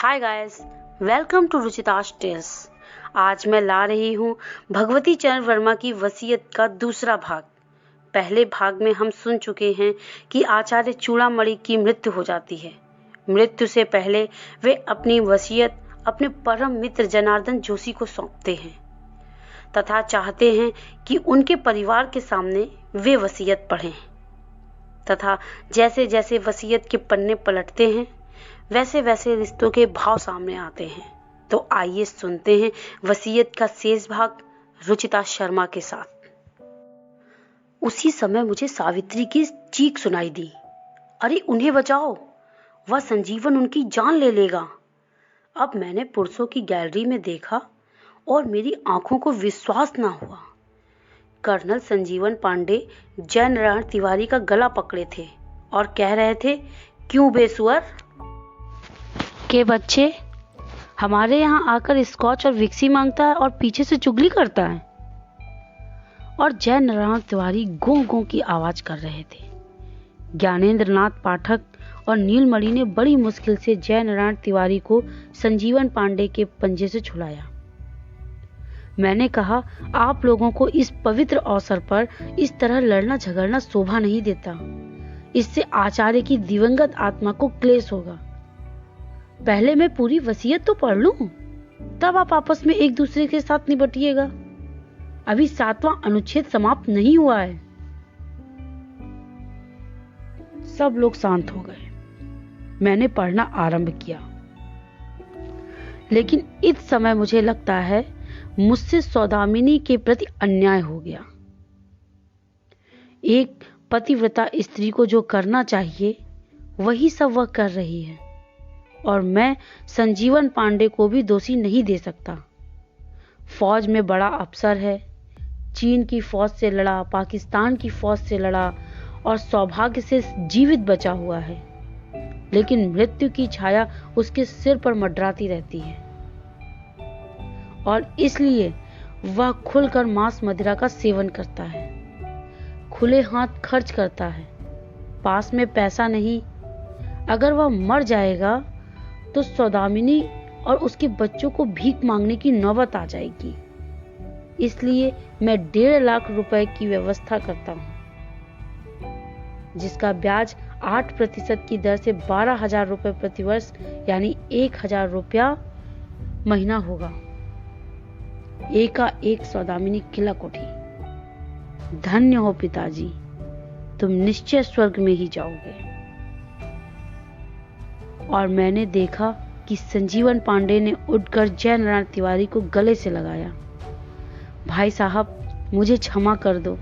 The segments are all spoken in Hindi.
Hi guys, welcome to Ruchita's tales. आज मैं ला रही हूँ भगवती चरण वर्मा की वसीयत का दूसरा भाग। पहले भाग में हम सुन चुके हैं कि आचार्य चूड़ामणि की मृत्यु हो जाती है। मृत्यु से पहले वे अपनी वसीयत अपने परम मित्र जनार्दन जोशी को सौंपते हैं तथा चाहते हैं कि उनके परिवार के सामने वे वसीयत पढ़ें। तथा जैसे जैसे वसीयत के पन्ने पलटते हैं वैसे वैसे रिश्तों के भाव सामने आते हैं। तो आइए सुनते हैं वसीयत का शेष भाग रुचिता शर्मा के साथ। उसी समय मुझे सावित्री की चीख सुनाई दी, अरे उन्हें बचाओ, वह संजीवन उनकी जान ले लेगा। अब मैंने पुरुषों की गैलरी में देखा और मेरी आंखों को विश्वास ना हुआ। कर्नल संजीवन पांडे जयनारायण तिवारी का गला पकड़े थे और कह रहे थे, क्यों बेसुअर के बच्चे हमारे यहाँ आकर स्कॉच और विक्सी मांगता है और पीछे से चुगली करता है। और जयनारायण तिवारी गूं गूं की आवाज कर रहे थे। ज्ञानेंद्र नाथ पाठक और नीलमणि ने बड़ी मुश्किल से जयनारायण तिवारी को संजीवन पांडे के पंजे से छुड़ाया। मैंने कहा, आप लोगों को इस पवित्र अवसर पर इस तरह लड़ना झगड़ना शोभा नहीं देता। इससे आचार्य की दिवंगत आत्मा को क्लेश होगा। पहले मैं पूरी वसीयत तो पढ़ लूं, तब आप आपस में एक दूसरे के साथ निपटिएगा। अभी 7वां अनुच्छेद समाप्त नहीं हुआ है। सब लोग शांत हो गए। मैंने पढ़ना आरंभ किया, लेकिन इस समय मुझे लगता है मुझसे सौदामिनी के प्रति अन्याय हो गया। एक पतिव्रता स्त्री को जो करना चाहिए वही सब वह कर रही है, और मैं संजीवन पांडे को भी दोषी नहीं दे सकता। फौज में बड़ा अफसर है, चीन की फौज से लड़ा, पाकिस्तान की फौज से लड़ा और सौभाग्य से जीवित बचा हुआ है, लेकिन मृत्यु की छाया उसके सिर पर मंडराती रहती है और इसलिए वह खुलकर मांस मदिरा का सेवन करता है, खुले हाथ खर्च करता है। पास में पैसा नहीं। अगर वह मर जाएगा तो सौदामिनी और उसके बच्चों को भीख मांगने की नौबत आ जाएगी। इसलिए मैं 1.5 लाख रुपए की व्यवस्था करता हूं, जिसका ब्याज 8% की दर से 12,000 रुपए प्रतिवर्ष यानी 1,000 रुपया महीना होगा। एकाएक सौदामिनी खिलक उठी, धन्य हो पिताजी, तुम निश्चय स्वर्ग में ही जाओगे। और मैंने देखा कि संजीवन पांडे ने उठकर जयनारायण तिवारी को गले से लगाया। भाई साहब, मुझे क्षमा कर दो।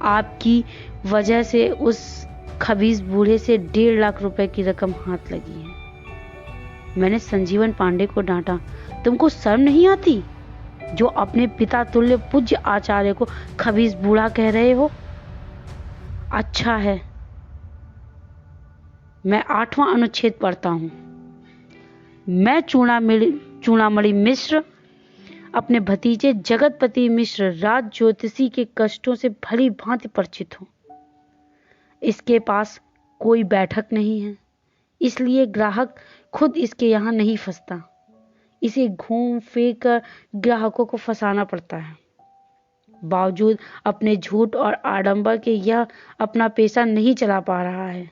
आपकी वजह से उस खबीज बूढ़े से 1.5 लाख रुपए की रकम हाथ लगी है। मैंने संजीवन पांडे को डांटा, तुमको शर्म नहीं आती जो अपने पिता तुल्य पूज्य आचार्य को खबीज बूढ़ा कह रहे हो? अच्छा है, मैं 8वां अनुच्छेद पढ़ता हूं। मैं चूड़ामणि मिश्र अपने भतीजे जगतपति मिश्र राज ज्योतिषी के कष्टों से भली भांति परिचित हूं। इसके पास कोई बैठक नहीं है, इसलिए ग्राहक खुद इसके यहां नहीं फंसता। इसे घूम फिर कर ग्राहकों को फंसाना पड़ता है। बावजूद अपने झूठ और आडंबर के यह अपना पेशा नहीं चला पा रहा है।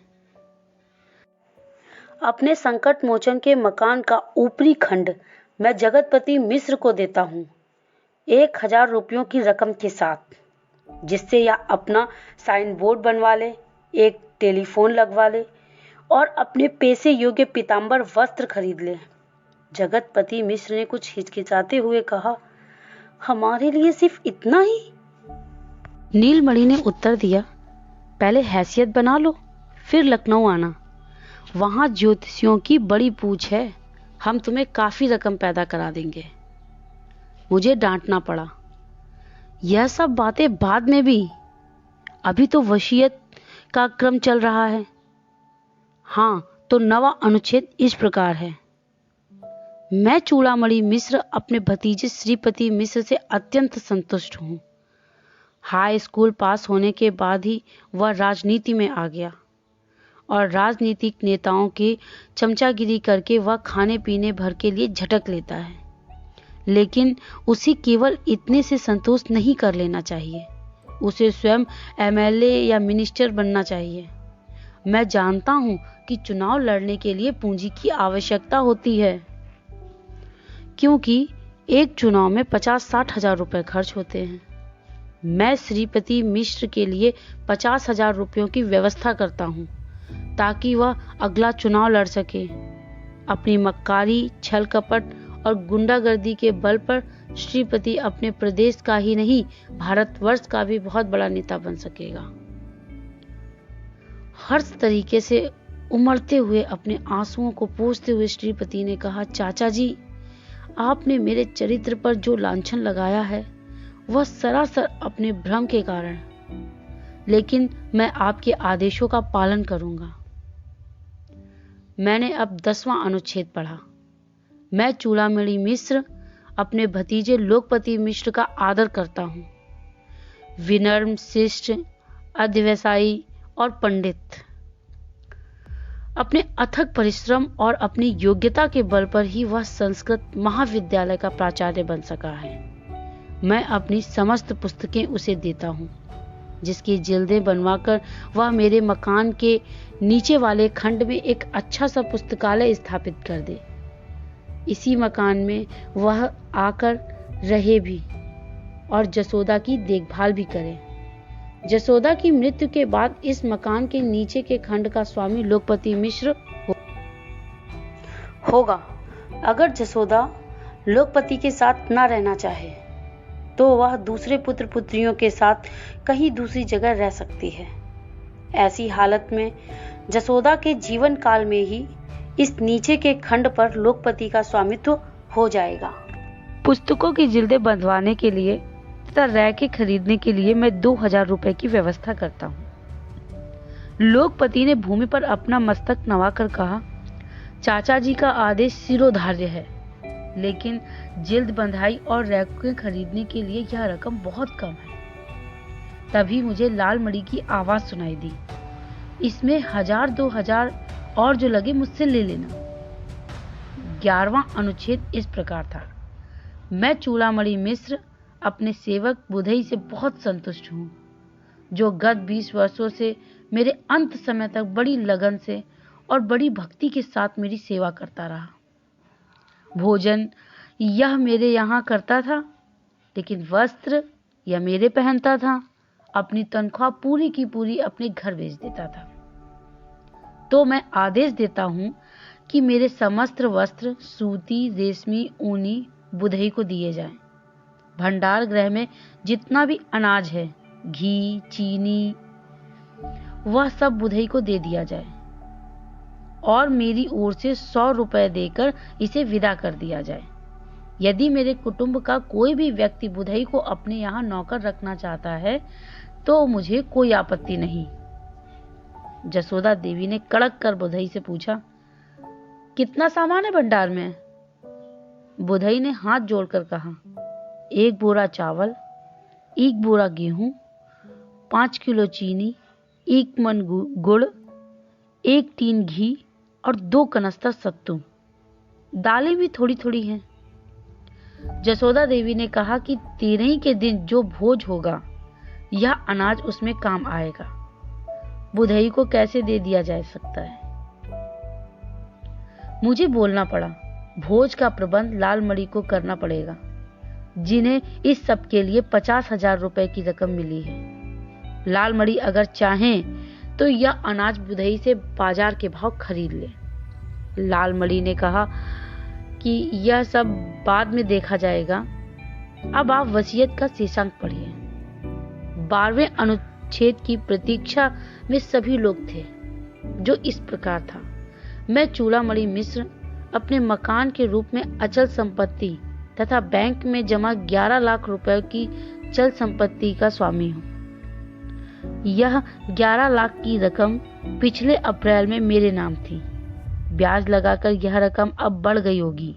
अपने संकट मोचन के मकान का ऊपरी खंड मैं जगतपति मिश्र को देता हूँ 1,000 रुपयों की रकम के साथ, जिससे यह अपना साइन बोर्ड बनवा ले, एक टेलीफोन लगवा ले और अपने पैसे योग्य पीतांबर वस्त्र खरीद ले। जगतपति मिश्र ने कुछ हिचकिचाते हुए कहा, हमारे लिए सिर्फ इतना ही? नीलमणि ने उत्तर दिया, पहले हैसियत बना लो, फिर लखनऊ आना। वहां ज्योतिषियों की बड़ी पूछ है, हम तुम्हें काफी रकम पैदा करा देंगे। मुझे डांटना पड़ा, यह सब बातें बाद में भी, अभी तो वसीयत का क्रम चल रहा है। हाँ, तो 9वां अनुच्छेद इस प्रकार है, मैं चूड़ामणि मिश्र अपने भतीजे श्रीपति मिश्र से अत्यंत संतुष्ट हूं। हाई स्कूल पास होने के बाद ही वह राजनीति में आ गया और राजनीतिक नेताओं के चमचागिरी करके वह खाने पीने भर के लिए झटक लेता है, लेकिन उसे केवल इतने से संतोष नहीं कर लेना चाहिए। उसे स्वयं एमएलए या मिनिस्टर बनना चाहिए। मैं जानता हूं कि चुनाव लड़ने के लिए पूंजी की आवश्यकता होती है, क्योंकि एक चुनाव में 50-60 हजार रुपए खर्च होते हैं। मैं श्रीपति मिश्र के लिए 50,000 रुपयों की व्यवस्था करता हूं, ताकि वह अगला चुनाव लड़ सके। अपनी मक्कारी, छल कपट और गुंडागर्दी के बल पर श्रीपति अपने प्रदेश का ही नहीं, भारतवर्ष का भी बहुत बड़ा नेता बन सकेगा। हर्ष तरीके से उमड़ते हुए अपने आंसुओं को पोंछते हुए श्रीपति ने कहा, चाचा जी, आपने मेरे चरित्र पर जो लांछन लगाया है वह सरासर अपने भ्रम के कारण, लेकिन मैं आपके आदेशों का पालन करूंगा। मैंने अब 10वां अनुच्छेद पढ़ा। मैं चूड़ामणि मिश्र अपने भतीजे लोकपति मिश्र का आदर करता हूं। विनम्र, शिष्ट, अध्यवसायी और पंडित। अपने अथक परिश्रम और अपनी योग्यता के बल पर ही वह संस्कृत महाविद्यालय का प्राचार्य बन सका है। मैं अपनी समस्त पुस्तकें उसे देता हूं, जिसकी जिल्दें बनवाकर वह मेरे मकान के नीचे वाले खंड में एक अच्छा सा पुस्तकालय स्थापित कर दे। इसी मकान में वह आकर रहे भी और जसोदा की देखभाल भी करे। जसोदा की मृत्यु के बाद इस मकान के नीचे के खंड का स्वामी लोकपति मिश्र होगा। अगर जसोदा लोकपति के साथ न रहना चाहे तो वह दूसरे पुत्र पुत्रियों के साथ कहीं दूसरी जगह रह सकती है। ऐसी हालत में जसोदा के जीवन काल में ही इस नीचे के खंड पर लोकपति का स्वामित्व हो जाएगा। पुस्तकों की जिल्दें बंधवाने के लिए तथा रैके खरीदने के लिए मैं 2,000 रुपए की व्यवस्था करता हूँ। लोकपति ने भूमि पर अपना मस्तक नवाकर कहा, चाचा जी का आदेश शिरोधार्य है, लेकिन जिल्द बंधाई और रैके खरीदने के लिए यह रकम बहुत कम है। तभी मुझे लालमणि की आवाज सुनाई दी, इसमें 1,000-2,000 और जो लगे मुझसे ले लेना। 11वां अनुच्छेद इस प्रकार था, मैं चूड़ामणि मिश्र अपने सेवक बुधई से बहुत संतुष्ट हूँ, जो गत 20 वर्षों से मेरे अंत समय तक बड़ी लगन से और बड़ी भक्ति के साथ मेरी सेवा करता रहा। भोजन यह मेरे यहाँ करता था, लेकिन वस्त्र यह मेरे पहनता था। अपनी तनख्वाह पूरी की पूरी अपने घर भेज देता था। तो मैं आदेश देता हूँ कि मेरे समस्त वस्त्र सूती, रेशमी, ऊनी बुधई को दिए जाएं। भंडार गृह में जितना भी अनाज है, घी, चीनी, वह सब बुधई को दे दिया जाए और मेरी ओर से 100 रुपए देकर इसे विदा कर दिया जाए। यदि मेरे कुटुंब का कोई भी व्यक्ति बुधई को अपने यहाँ नौकर रखना चाहता है तो मुझे कोई आपत्ति नहीं। जसोदा देवी ने कड़क कर बुधई से पूछा, कितना सामान है भंडार में? बुधई ने हाथ जोड़कर कहा, 1 बोरा चावल, 1 बोरा गेहूं, 5 किलो चीनी, 1 मन गुड़, 1 टीन घी और 2 कनस्तर सत्तू। दालें भी थोड़ी थोड़ी हैं। जसोदा देवी ने कहा कि 13 के दिन जो भोज होगा यह अनाज उसमें काम आएगा। बुधई को कैसे दे दिया जा सकता है? मुझे बोलना पड़ा, भोज का प्रबंध लालमणि को करना पड़ेगा, जिन्हें इस सब के लिए 50,000 रुपए की रकम मिली है। लालमणि अगर चाहें तो यह अनाज बुधई से बाजार के भाव खरीद ले। लालमणि ने कहा कि यह सब बाद में देखा जाएगा, अब आप वसीयत का शेषांक पढ़िए। 12वें अनुच्छेद की प्रतीक्षा में सभी लोग थे, जो इस प्रकार था, मैं चूड़ामणि मिश्र अपने मकान के रूप में अचल संपत्ति तथा बैंक में जमा 11 लाख रुपए की चल संपत्ति का स्वामी हूँ। यह 11 लाख की रकम पिछले अप्रैल में मेरे नाम थी। ब्याज लगाकर यह रकम अब बढ़ गई होगी।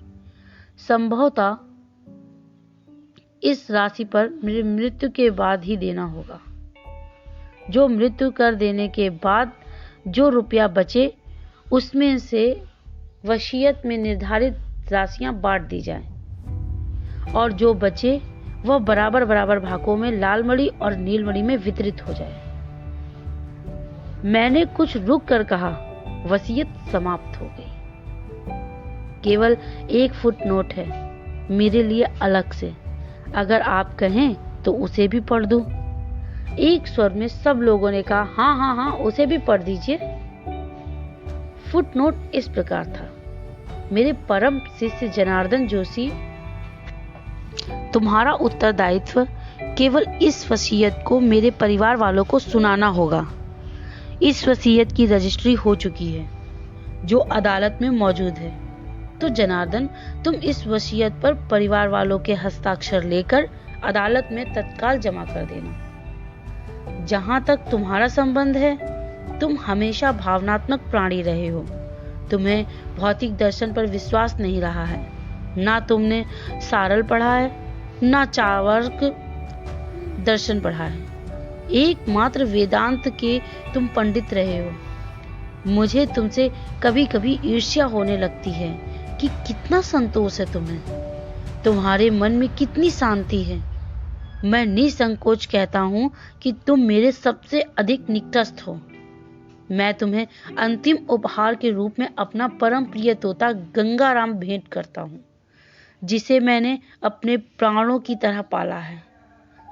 संभवतः इस राशि पर मेरी मृत्यु के बाद ही देना होगा, जो मृत्यु कर देने के बाद जो रुपया बचे उसमें से वसीयत में निर्धारित राशियां बांट दी जाएं और जो बचे वह बराबर बराबर भागों में लाल मणि और नील मणि में वितरित हो जाए। मैंने कुछ रुक कर कहा, वसीयत समाप्त हो गई। केवल 1 फुट नोट है मेरे लिए अलग से, अगर आप कहें तो उसे भी पढ़ दूं। एक स्वर में सब लोगों ने कहा, हाँ हाँ हाँ, उसे भी पढ़ दीजिए। फुटनोट इस प्रकार था, मेरे परम शिष्य जनार्दन जोशी, तुम्हारा उत्तरदायित्व केवल इस वसीयत को मेरे परिवार वालों को सुनाना होगा। इस वसीयत की रजिस्ट्री हो चुकी है जो अदालत में मौजूद है। तो जनार्दन, तुम इस वसीयत पर परिवार वालों के हस्ताक्षर लेकर अदालत में तत्काल जमा कर देना। जहां तक तुम्हारा संबंध है, तुम हमेशा भावनात्मक प्राणी रहे हो। तुम्हें भौतिक दर्शन पर विश्वास नहीं रहा है। ना तुमने सारल पढ़ा है, ना चार्वाक दर्शन पढ़ा है। एकमात्र वेदांत के तुम पंडित रहे हो। मुझे तुमसे कभी कभी ईर्ष्या होने लगती है कि कितना संतोष है तुम्हें, तुम्हारे मन में कितनी शांति है। मैं निसंकोच कहता हूं कि तुम मेरे सबसे अधिक निकटस्थ हो। मैं तुम्हें अंतिम उपहार के रूप में अपना परम प्रिय तोता गंगाराम भेंट करता हूं, जिसे मैंने अपने प्राणों की तरह पाला है।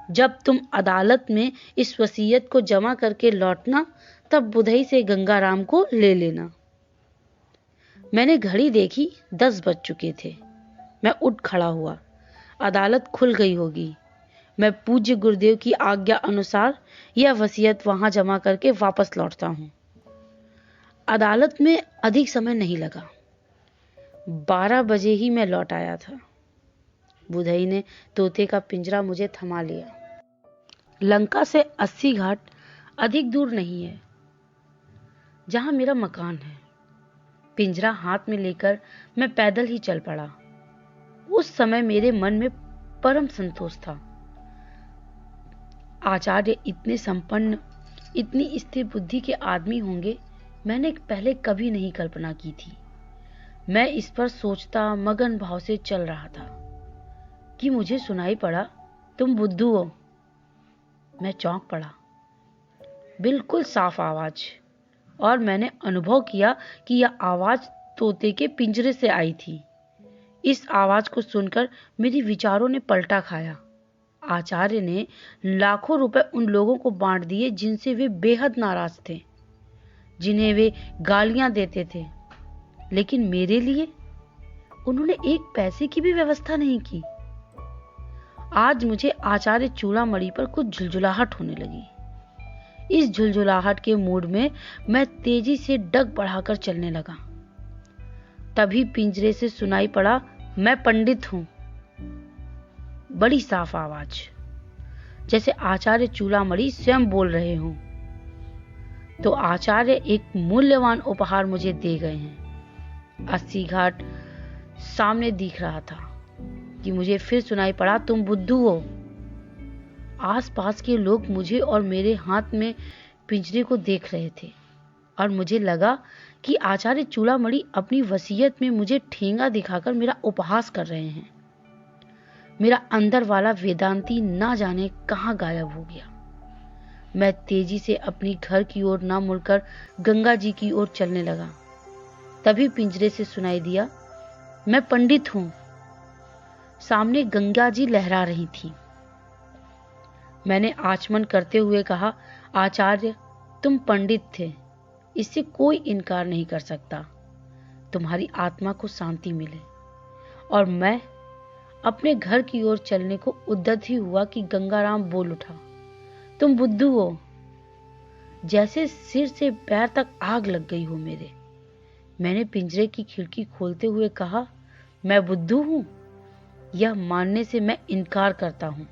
जब तुम अदालत में इस वसीयत को जमा करके लौटना, तब बुधई से गंगाराम को ले लेना। मैंने घड़ी देखी, 10 बज चुके थे। मैं उठ खड़ा हुआ। अदालत खुल गई होगी। मैं पूज्य गुरुदेव की आज्ञा अनुसार यह वसीयत वहां जमा करके वापस लौटता हूं। अदालत में अधिक समय नहीं लगा। 12 बजे ही मैं लौट आया था। बुधई ने तोते का पिंजरा मुझे थमा लिया। लंका से 80 घाट अधिक दूर नहीं है जहां मेरा मकान है। पिंजरा हाथ में लेकर मैं पैदल ही चल पड़ा। उस समय मेरे मन में परम संतोष था। आचार्य इतने संपन्न, इतनी स्थिर बुद्धि के आदमी होंगे, मैंने पहले कभी नहीं कल्पना की थी। मैं इस पर सोचता मगन भाव से चल रहा था कि मुझे सुनाई पड़ा, तुम बुद्धू हो। मैं चौंक पड़ा। बिल्कुल साफ आवाज, और मैंने अनुभव किया कि यह आवाज तोते के पिंजरे से आई थी। इस आवाज को सुनकर मेरे विचारों ने पलटा खाया। आचार्य ने लाखों रुपए उन लोगों को बांट दिए जिनसे वे बेहद नाराज थे, जिन्हें वे गालियां देते थे, लेकिन मेरे लिए उन्होंने एक पैसे की भी व्यवस्था नहीं की। आज मुझे आचार्य चूड़ामणि पर कुछ झुलझुलाहट होने लगी। इस झुलझुलाहट के मूड में मैं तेजी से डग बढ़ाकर चलने लगा। तभी पिंजरे से सुनाई पड़ा, मैं पंडित हूं। बड़ी साफ आवाज, जैसे आचार्य चूड़ामणि स्वयं बोल रहे हों। तो आचार्य एक मूल्यवान उपहार मुझे दे गए हैं। 80 घाट सामने दिख रहा था कि मुझे फिर सुनाई पड़ा, तुम बुद्धू हो। आसपास के लोग मुझे और मेरे हाथ में पिंजरे को देख रहे थे और मुझे लगा कि आचार्य चूड़ामणि अपनी वसीयत में मुझे ठेंगा दिखाकर मेरा उपहास कर रहे हैं। मेरा अंदर वाला वेदांती ना जाने कहां गायब हो गया। मैं तेजी से अपनी घर की ओर ना मुड़कर गंगा जी की ओर चलने लगा। तभी पिंजरे से सुनाई दिया, मैं पंडित हूं। सामने गंगा जी लहरा रही थी। मैंने आचमन करते हुए कहा, आचार्य तुम पंडित थे, इससे कोई इनकार नहीं कर सकता। तुम्हारी आत्मा को शांति मिले। और मैं अपने घर की ओर चलने को उद्यत ही हुआ कि गंगाराम बोल उठा, तुम बुद्धू हो। जैसे सिर से पैर तक आग लग गई हो मेरे। मैंने पिंजरे की खिड़की खोलते हुए कहा, मैं बुद्धू हूं, यह मानने से मैं इनकार करता हूं।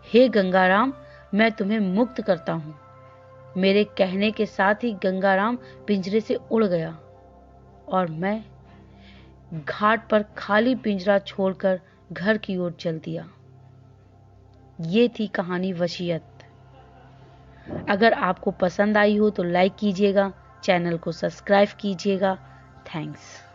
हे गंगाराम, मैं तुम्हें मुक्त करता हूं। मेरे कहने के साथ ही गंगाराम पिंजरे से उड़ गया और मैं घाट पर खाली पिंजरा छोड़कर घर की ओर चल दिया। ये थी कहानी वसीयत। अगर आपको पसंद आई हो तो लाइक कीजिएगा, चैनल को सब्सक्राइब कीजिएगा। थैंक्स।